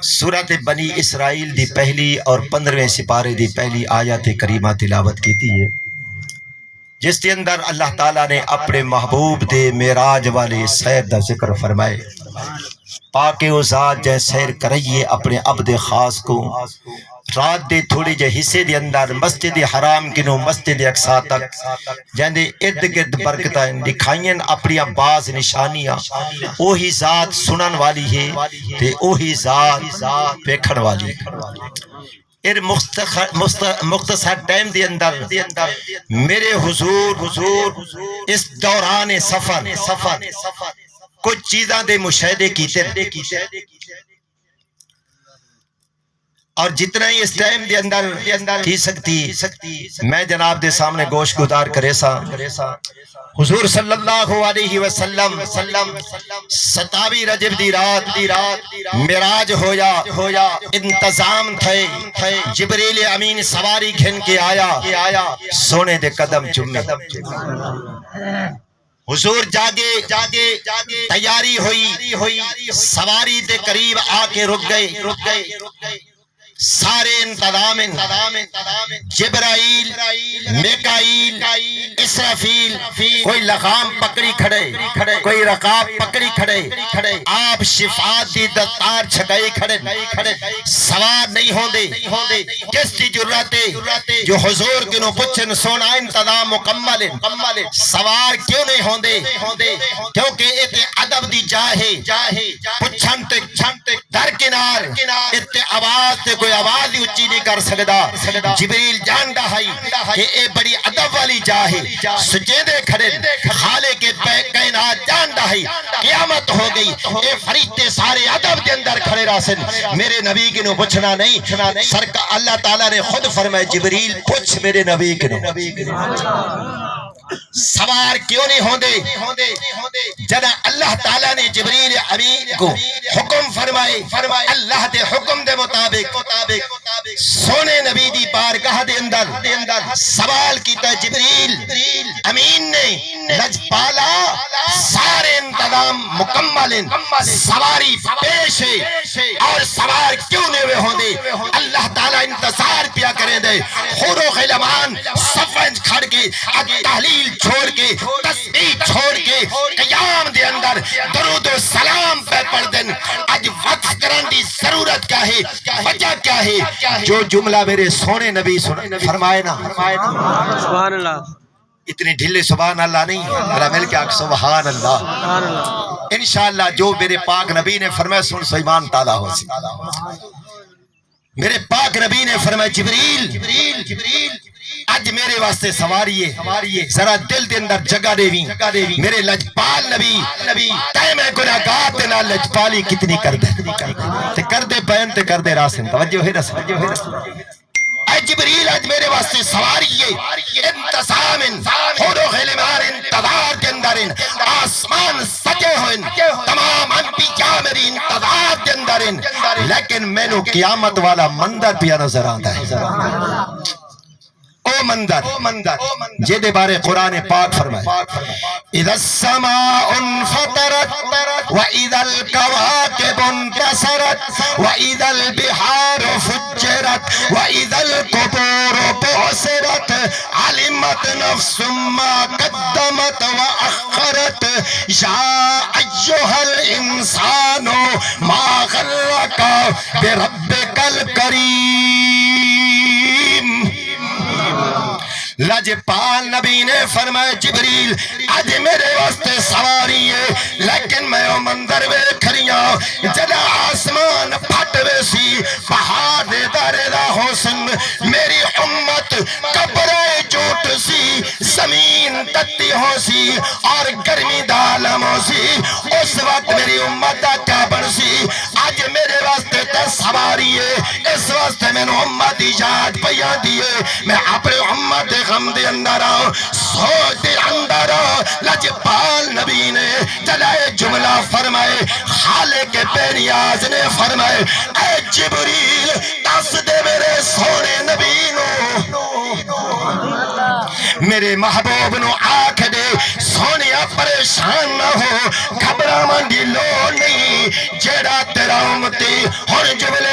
سورۃ بنی اسرائیل دی پہلی اور 15ویں سپارے دی پہلی آیت کریمہ تلاوت کیتی ہے، جس کے اندر اللہ تعالیٰ نے اپنے محبوب دے معراج والے سیر دا ذکر فرمائے۔ پاک او ذات جے سیر کرئیے اپنے عبد خاص کو، رات دے تھوڑی جے حصے دے اندر مسجد حرام کنو مسجد اقصی تک جہندے ارد گرد برکتیں دکھائیں اپنی باز نشانیاں، اوہی ذات سنن والی ہے تے اوہی ذات پیکھن والی ہے۔ مختصر ٹائم دے اندر میرے حضور اس دوران سفر کچھ چیزاں دے مشاہدے کیتے اور جتنا ہی اس ٹائم دے اندر کی سکتی میں جناب دے سامنے گوش گزار کرے سا۔ حضور صلی اللہ علیہ وسلم 27 رجب دی رات معراج ہویا، انتظام تھے، جبریل امین سواری گھن کے آیا، سونے دے قدم چومے، حضور جاگے تیاری ہوئی، سواری دے قریب آ کے رک گئے، سارے انتظام جبرائیل، میکائیل، اسرافیل، کوئی لغام پکڑی کھڑے، کوئی رقاب پکڑی کھڑے، آپ شفاعت دی دستار چھکائی کھڑے، سوار نہیں ہوندے، کس کی جرات جو حضور کنو پچھن سونا انتظام مکمل، سوار کیوں نہیں ہوندے؟ کیونکہ ایتے عدب دی جاہے پچھن تک در کنار ایتے آواز تے کوئی آواز ہی اچھی نہیں کر سکدا۔ جبریل جان دہائی کہ اے بڑی عدب والی جاہے سجدے کھڑے، خالق کے کائنات جان دہائی قیامت ہو گئی، اے فرشتے سارے عدب دے اندر کھڑے راسن، میرے نبی کے نو پوچھنا نہیں، سرکار اللہ تعالیٰ نے خود فرمائے جبریل پوچھ میرے نبی کے نو سوار کیوں نہیں ہوندے؟ جنا اللہ تعالیٰ نے جبریل امین کو حکم فرمائے، اللہ دے حکم دے مطابق سونے نبی دی بارگاہ دے اندر سوال کیتا جبریل امین نے، لجپالا سارے انتظام مکمل، سواری پیش ہے اور سوار کیوں نہیں ہوندے؟ اللہ تعالیٰ انتظار پیا کریں دے، خور و خیلمان صفنج کھڑ کے تحلیل چھوڑ کے تسبیح چھوڑ کے قیام دے اندر درود و سلام پہ پڑھ دن۔ آج وقت کرن دی ضرورت کیا ہے، وجہ کیا ہے؟ جو جملہ میرے سونے نبی فرمائے نا، سبحان اللہ، اتنی ڈھلے سبحان اللہ نہیں، میرا مل کے آگ سبحان اللہ، انشاءاللہ جو میرے پاک نبی نے فرمایا سن سو ایمان تازہ ہو سی۔ میرے پاک نبی نے فرمایا جبریل آج میرے واسطے سواریے، ذرا دل دے اندر جگہ دیویں، میرے لجپال نبی تے میں گناہگار تے نال لجپالی کتنی کر دے تے کر دے بیان تے کر دے راسن، توجہ ہے رسول اے جبریل آج میرے واسطے سواریے، انتظام خود و خیلمان انتظار کے اندر، آسمان سجے ہوئن، تمام انبیاء میری انتظار کے اندر، لیکن میں نو قیامت والا مندر پیا نظر آتا ہے، او مندر جیدے بارے قرآن پاک فرمائے اِذَا السَّمَاءُ انْفَطَرَتْ وَإِذَا الْكَوَاكِبُ انْتَثَرَتْ وَإِذَا الْبِحَارُ فُجِّرَتْ وَإِذَا الْقُبُورُ بُعْثِرَتْ عَلِمَتْ نَفْسٌ مَا قَدَّمَتْ وَأَخَّرَتْ يَا أَيُّهَا الْإِنسَانُ مَا غَرَّكَ بِرَبِّكَ الْكَرِيمِ۔ لجپال نبی نے فرمایا جبریل آج میرے واسطے سواری ہے، لیکن میں وہ منظر وے کھریاں جدا آسمان پھٹ وے سی، پہاڑ دے دارے دا حسن، میری امت کبرے چوٹ سی، زمین تتی ہو سی اور گرمی دالم ہو سی، اس وقت میری امت دا کیا بن سی؟ آج میرے واسطے تے سواری ہے، اس واسطے میں نے امت یاد پیان دیئے، میں اپنے امت غم دے اندر آؤں، سوچ دے اندر آؤں۔ لجپال نبی نے چلائے جملہ فرمائے، خالق بے نیاز نے فرمائے اے جبریل دس دے میرے سونے نبی نو، میرے محبوب نو آنکھ دے سونیا پریشان نہ ہو، گھبرا من دی لوڑ نہیں، جیڑا تیرا امتی ہن جملہ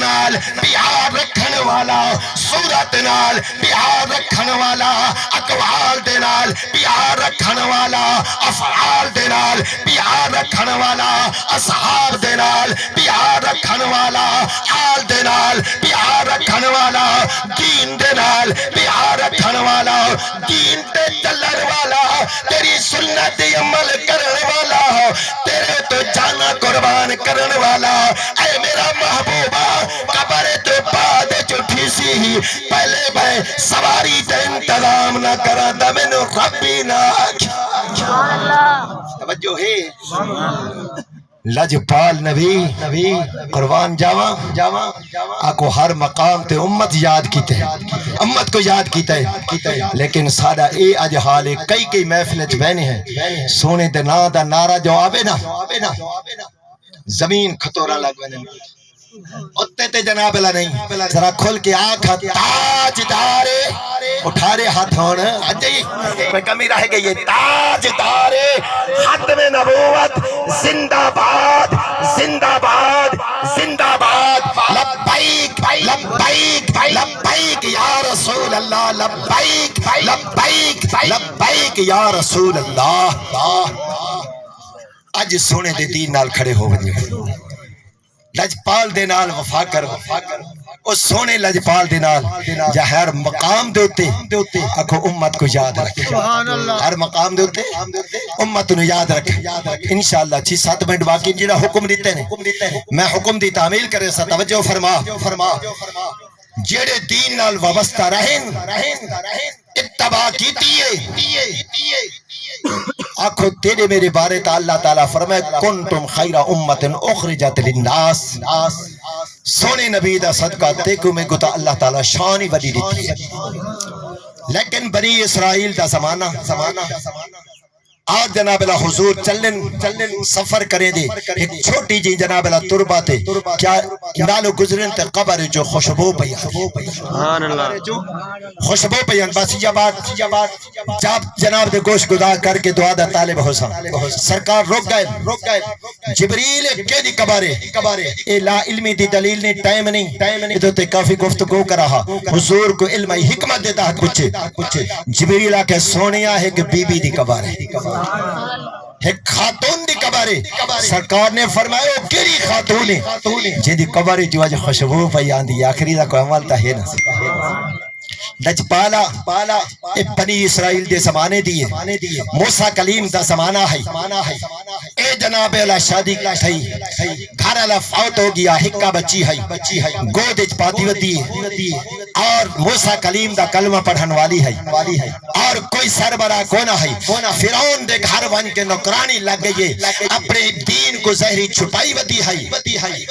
نال پیار رکھن والا، صورت نال پیار رکھن والا، اقوال دے نال پیار رکھن والا، افعال دے نال پیار رکھن والا، اصحاب دے نال پیار رکھن والا، آل دے نال پیار رکھن والا، دین دے نال پیار رکھن والا، دین تے چلن والا، تیری سنت عمل کرن والا، تیرے تو جانا قربان کرن والا۔ اے میرا محبوبہ قبر تو بعد چٹھی سی، پہلے میں سواری تے انتظام نہ کرا دا مینو ربی نہ توجہ ہے لجپال نبی قربان جاواں آکو ہر مقام تے امت یاد کیتے ہیں، امت کو یاد کیتے ہیں، لیکن سادہ اے اج حالے کئی محفلت بہنے ہیں، سونے دے نا دا نعرہ جو آوے نا زمین کھتورا لگ بنے اتے تے جناب اللہ نہیں، ذرا کھل کے آنکھا تاجدار اٹھارے ہاتھ ہونا اجائی کوئی کمی رہ گئی ہے، تاجدار ختم نبوت زندہ باد زندہ باد زندہ باد، لبیک لبیک لبیک یا رسول اللہ، لبیک لبیک لبیک یا رسول اللہ۔ اج سونے دے دین نال کھڑے ہو گئے، لجپال دے نال وفا کر، او سونے لجپال دے نال جا ہر مقام دے اتے آکھو امت کو یاد رکھ، ہر مقام دے اتے امت نو یاد رکھ۔ انشاءاللہ 6-7 منٹ باقی جنہا حکم دیتے ہیں، میں حکم دی تعمیل کرے سا توجہ فرما، جیڑے دین نال وابستہ رہن اتباع کیتیے، آنکھو تیرے میرے بارے تا اللہ تعالیٰ فرمائے کنتم خیر امت اخرجت للناس، سونے نبی دا صدقہ تیکو میں گتا اللہ تعالیٰ شانی وڈی دیتی ہے، لیکن بنی اسرائیل دا زمانہ آج جناب اللہ حضور چلن سفر کریں دے، ایک چھوٹی جی جناب اللہ تربہ تے کیا نالو گزرن تے قبر جو خوشبو پیان، خوشبو پیان، بس یہ بات جب جناب دے گوش گدا کر کے دعا دا طالب حسن سرکار روک گئے، جبریل کے دی کبارے اے لا علمی دی دلیل نے ٹائم نہیں ادھو تے کافی گفتگو کر رہا، حضور کو علم حکمت دیتا ہے پوچھے، جبریل آکے سونیا ہے کہ بی بی دی کبارے، ایک خاتون دی کبارے، سرکار نے فرمایا وہ کیری خاتون ہے جن دی کبارے جو آج خوشبو پیان دی، آخری دا کوئی عمل تا ہے نا لجپالا بنی اسرائیل دے زمانے دیئے، موسیٰ کلیم دا زمانہ ہے، اے جناب اللہ شادی تھئی، گھر اللہ فوت ہو گیا، ہکا بچی ہے، گود اچ پاتی ودی ہے، اور موسیٰ کلیم دا کلمہ پڑھن والی ہے، اور کوئی سربراہ کونا ہے، فرعون دے گھر ون کے نوکرانی لگ گئی، اپنے دین کو زہری چھپائی ودی ہے،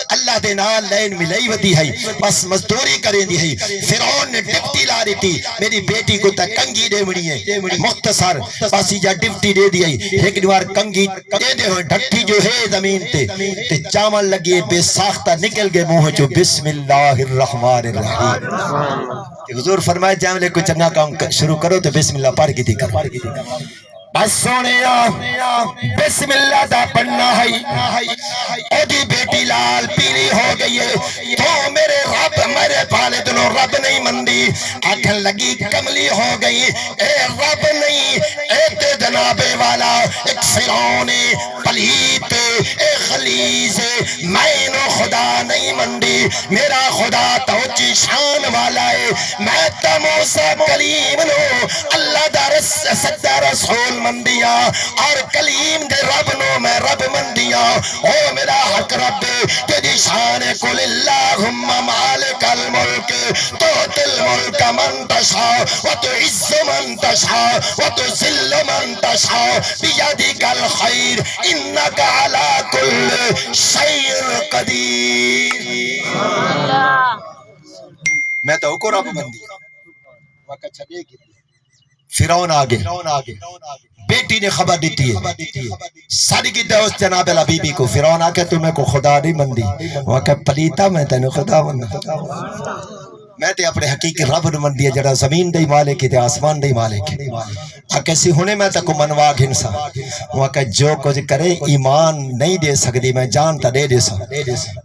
اللہ دے نال لین ملائی ودی ہے، بس مزدوری کریں دی ہے، فرعون نے ڈپٹی لا رہی تھی، میری بیٹی کو تا کنگی دے مڑی ہے، مختصر باسی جا ڈپٹی دے دی ہے، ایک دوار کنگی دے دے ہوئے ڈھٹی جو ہے زمین تے چامل لگے بے ساختہ نکل گئے منہ جو بسم اللہ الرحمن الرحیم، حضور فرمائے جاملے کو چنگا کام شروع کرو تو بسم اللہ پڑھ کی دیکھا، بس سونیا بسم اللہ دا پڑھنا ہے، اودی بیٹی لال پیلی ہو گئی ہے، تو میرے رب میرے پالے دنوں رب نہیں مندی، آنکھیں لگی کملی ہو گئی، اے رب نہیں، اے تے جنابے والا ایک فرعون پلیت اے خلیز، میں نو خدا نہیں مندی، میرا خدا توچی شان والا ہے، میں تا موسیٰ کلیم نو اللہ دا سچا رسول مندیاں، اور کلیم دے رب نو میں رب مندیاں، او میرا حق رب تیری شان کل اللہم مالک الملک توت الملک من تشاء وتعز من تشاء وتذل من تشاء بیدک الخیر انک علی کل شیء قدیر۔ میں تو کو رب بندی وقت چھڑے گی، فرعون آگے، بیٹی نے خبر دیتی ہے، ساری کی دوست جناب اللہ بی بی کو، فرعون آکے تمہیں کو خدا نہیں مندی، وہاں کہ پلیتا میں تینو خدا مندی، میں تے اپنے حقیقی رب نو منڈی جڑا زمین دے مالک تے آسمان دے مالک کیسی ہونے میں تک منوا گھنسا وہ کہ جو کچھ کرے ایمان نہیں دے سکتی میں جان تا دے سا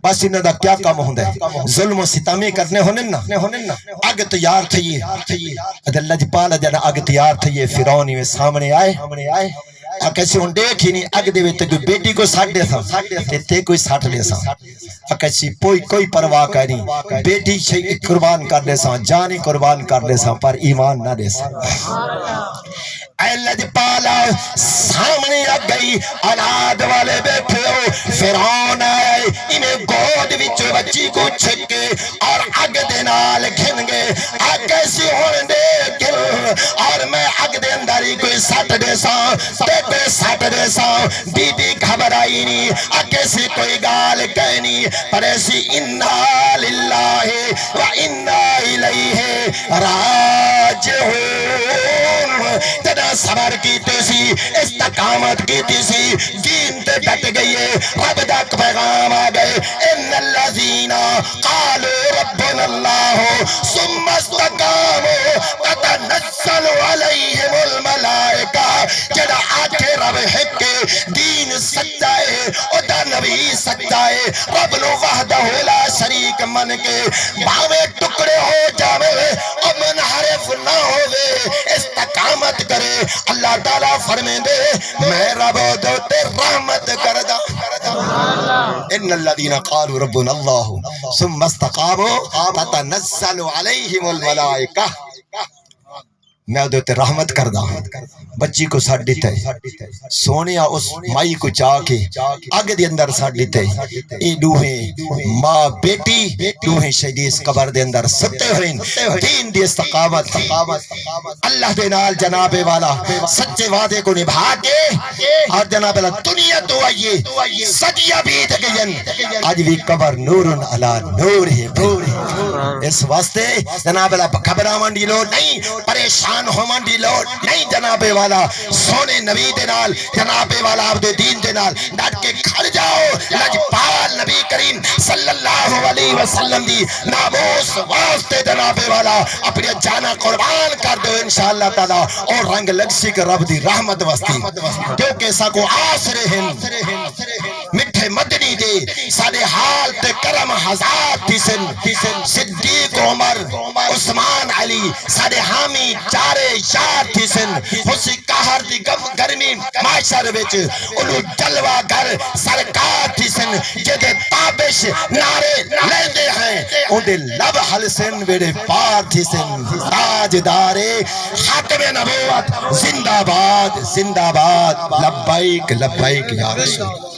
بس انہاں دا کیا کام ہوندا ہے ظلم و ستمی کرنے ہونے نا اگ تیار تھئیے ادھر لجپال جڑا اگ تیار تھئیے فرعون میں سامنے آئے کیسے ہن دیکھ ہی نہیں اگ دے وچ کوئی بیٹی کو ساڑ دے سا تے کوئی ساڑ لے سا کیسی کوئی پرواہ نہیں بیٹی قربان کر دے سا جانی قربان کر دے سا پر ایمان نہ دے سا اے لجپالا سامنے آ گئی اولاد والے بیٹھے ہو فرعون آئے انہیں گود وچ بچی کو چھکے اور اگ دے نال گھن گئے کیسی ہون دے گل اور میں اگ دے اندر ہی کوئی سٹ دے سا تے کوئی سٹ دے سا بی بی گھبرائی نہیں کیسی کوئی گال کہنی پر ایسی انا للہ و انا الیہ راجعون تنا صبر کیتے سی استقامت کیتے سی دین تے ڈٹ گئی ہے رب دا پیغام آ گئے ان الذین قالوا ربنا اللہ ثم استقاموا تتنزل علیہم الملائکہ جڑا آکھے رب ہے کہ دین سچا ہے او دا نبی سچا ہے رب نو وحدہ لا شریک من کے باویں ٹکڑے ہو جاوے او منحرف نہ ہوے استقامت کرے اللہ تعالیٰ فرمے دے میں رب دو تے رحمت کردہ ان الذین قالوا ربنا اللہ ثم استقاموا تتنزل علیہم الملائکہ میں ادھے تے رحمت کردہ بچی کو ساڑ دیتے سونیا اس مائی کو چاہ کے آگے دی اندر ساڑ دیتے اے دوہیں ماں بیٹی دوہیں شہیدیس قبر دے اندر ستے ہوئیں دین دی استقامت اللہ دے نال جناب والا سچے وعدے کو نبھا کے اور جناب والا دنیا تو آئیے صدیہ بیت گئین آج بھی قبر نورن علا نور ہے اس واسطے جناب والا گھبرا منڈی لو نہیں پریشان ہو منڈی لوٹ نہیں جناب والا سونے نبی دے نال جناب والا عبد دین دے نال ڈٹ کے کھڑ جاؤ لجپال نبی کریم صلی اللہ علیہ وسلم دی ناموس واسطے جناب والا اپنی جانا قربان کر دو انشاءاللہ تعالی اور رنگ لگسی کے رب دی رحمت واسطی کیونکہ ساکو آسرے ہیں مٹھے مدنی دے سارے حال تے کرم حضات تیسن صدیق عمر عثمان علی سارے حامی چارے یار تیسن حسی کہر دی گرمی معاشر وچ انہوں جلوہ گر سرکار تیسن جدے تابش نارے لیندے ہیں ان دے لب حلسن ویڑے پار تیسن تاجدارے خاتم نبوت زندہ باد لبائک یا رسول